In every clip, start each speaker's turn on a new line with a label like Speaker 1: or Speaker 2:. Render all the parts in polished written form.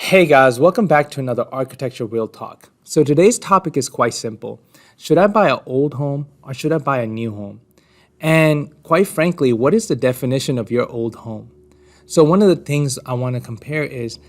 Speaker 1: Hey guys, welcome back to another Architecture Real Talk. So today's topic is quite simple. Should I buy an old home or should I buy a new home? And quite frankly, what is the definition of your old home? So one of the things I want to compare is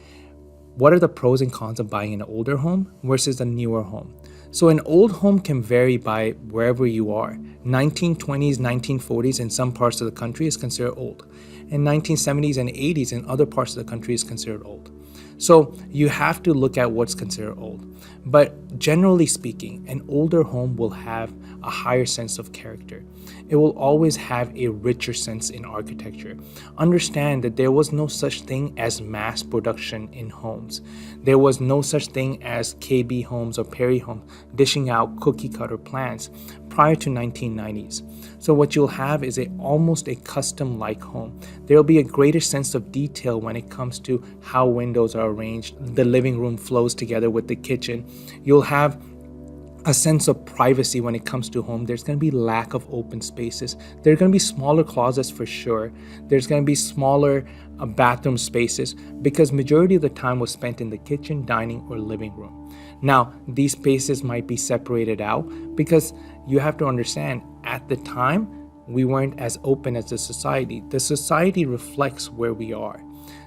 Speaker 1: what are the pros and cons of buying an older home versus a newer home? So an old home can vary by wherever you are. 1920s, 1940s in some parts of the country is considered old. And 1970s and 80s in other parts of the country is considered old. So you have to look at what's considered old. But generally speaking, an older home will have a higher sense of character. It will always have a richer sense in architecture. Understand that there was no such thing as mass production in homes. There was no such thing as KB homes or Perry homes dishing out cookie cutter plans prior to 1990s. So what you'll have is almost a custom-like home. There'll be a greater sense of detail when it comes to how windows are arranged, the living room flows together with the kitchen. You'll have a sense of privacy when it comes to home. There's going to be lack of open spaces. There are going to be smaller closets for sure. There's going to be smaller bathroom spaces because majority of the time was spent in the kitchen, dining, or living room. Now, these spaces might be separated out because you have to understand at the time, we weren't as open as the society. The society reflects where we are.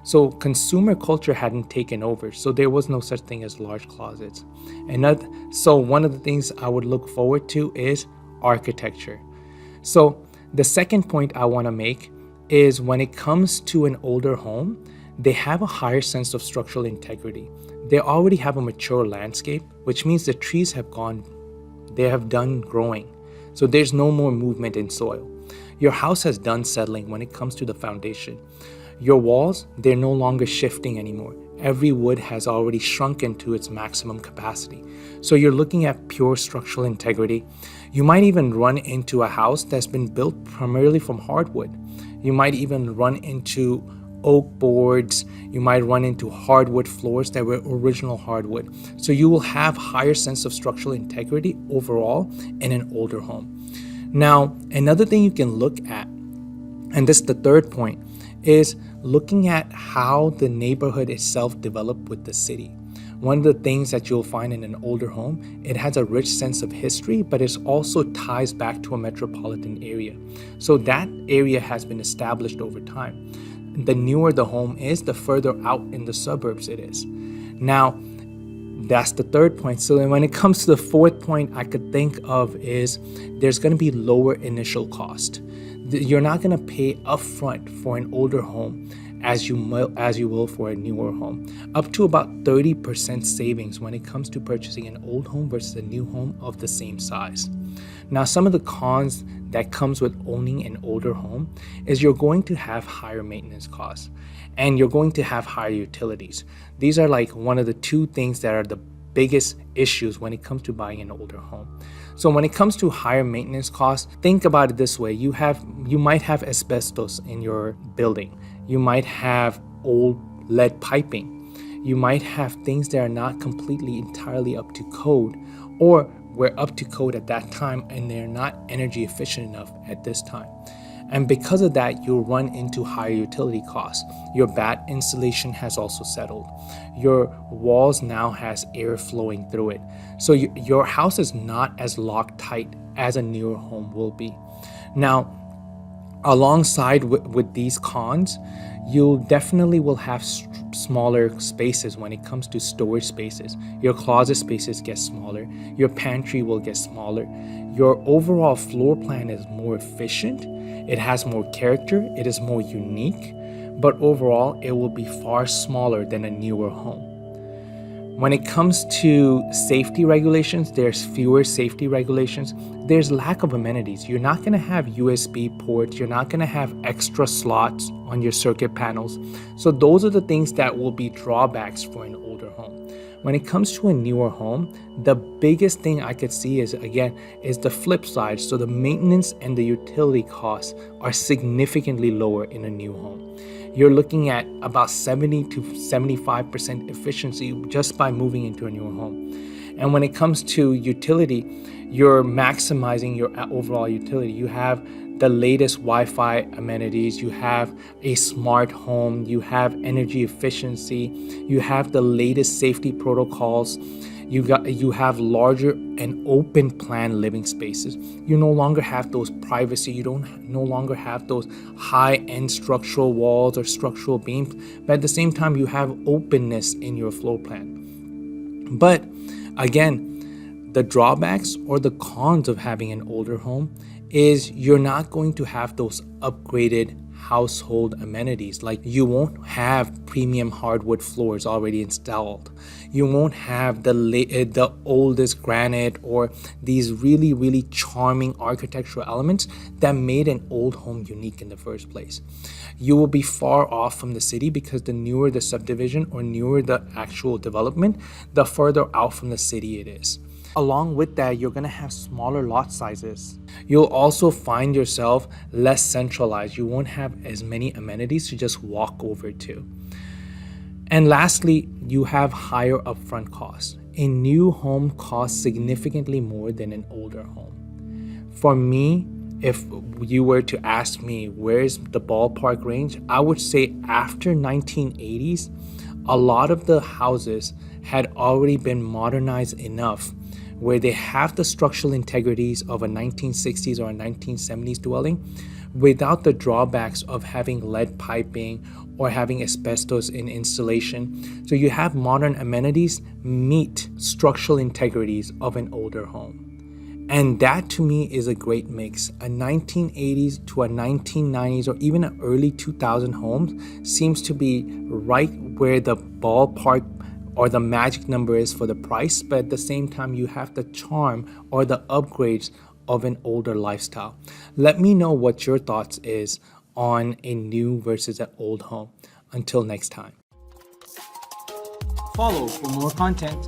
Speaker 1: So consumer culture hadn't taken over, so there was no such thing as large closets. So one of the things I would look forward to is architecture. So the second point I want to make is when it comes to an older home, they have a higher sense of structural integrity. They already have a mature landscape, which means the trees they have done growing. So there's no more movement in soil. Your house has done settling when it comes to the foundation. Your walls, they're no longer shifting anymore. Every wood has already shrunken to its maximum capacity. So you're looking at pure structural integrity. You might even run into a house that's been built primarily from hardwood. You might even run into oak boards. You might run into hardwood floors that were original hardwood. So you will have higher sense of structural integrity overall in an older home. Now, another thing you can look at, and this is the third point, is looking at how the neighborhood itself developed with the city. One of the things that you'll find in an older home, it has a rich sense of history, but it also ties back to a metropolitan area. So that area has been established over time. The newer the home is, the further out in the suburbs it is. Now, that's the third point. So when it comes to the fourth point I could think of is there's going to be lower initial cost. You're not going to pay upfront for an older home as you will for a newer home. Up to about 30% savings when it comes to purchasing an old home versus a new home of the same size. Now, some of the cons that comes with owning an older home is you're going to have higher maintenance costs and you're going to have higher utilities. These are like one of the two things that are the biggest issues when it comes to buying an older home. So when it comes to higher maintenance costs, think about it this way. You might have asbestos in your building. You might have old lead piping. You might have things that are not completely entirely up to code, or were up to code at that time and they're not energy efficient enough at this time. And because of that, you'll run into higher utility costs. Your bat insulation has also settled. Your walls now has air flowing through it. So your house is not as locked tight as a newer home will be. Now, alongside with these cons, you definitely will have smaller spaces when it comes to storage spaces. Your closet spaces get smaller. Your pantry will get smaller. Your overall floor plan is more efficient. It has more character. It is more unique. But overall, it will be far smaller than a newer home. When it comes to safety regulations, there's fewer safety regulations. There's lack of amenities. You're not going to have USB ports. You're not going to have extra slots on your circuit panels. So those are the things that will be drawbacks for an older home. When it comes to a newer home, the biggest thing I could see is the flip side. So the maintenance and the utility costs are significantly lower in a new home. You're looking at about 70 to 75% efficiency just by moving into a newer home. And when it comes to utility, you're maximizing your overall utility. You have the latest Wi-Fi amenities, you have a smart home, you have energy efficiency, you have the latest safety protocols, you have larger and open plan living spaces. You no longer have those privacy, you don't no longer have those high-end structural walls or structural beams, but at the same time you have openness in your floor plan. But again, the drawbacks or the cons of having an older home is you're not going to have those upgraded household amenities. Like, you won't have premium hardwood floors already installed. You won't have the oldest granite or these really charming architectural elements that made an old home unique in the first place. You will be far off from the city because the newer the subdivision or newer the actual development, the further out from the city it is. Along with that, you're going to have smaller lot sizes. You'll also find yourself less centralized. You won't have as many amenities to just walk over to. And lastly, you have higher upfront costs. A new home costs significantly more than an older home. For me, if you were to ask me where's the ballpark range, I would say after 1980s, a lot of the houses had already been modernized enough where they have the structural integrities of a 1960s or a 1970s dwelling without the drawbacks of having lead piping or having asbestos in insulation. So you have modern amenities meet structural integrities of an older home. And that to me is a great mix. A 1980s to a 1990s or even an early 2000 home seems to be right where the ballpark or the magic number is for the price, but at the same time you have the charm or the upgrades of an older lifestyle. Let me know what your thoughts is on a new versus an old home. Until next time. Follow for more content.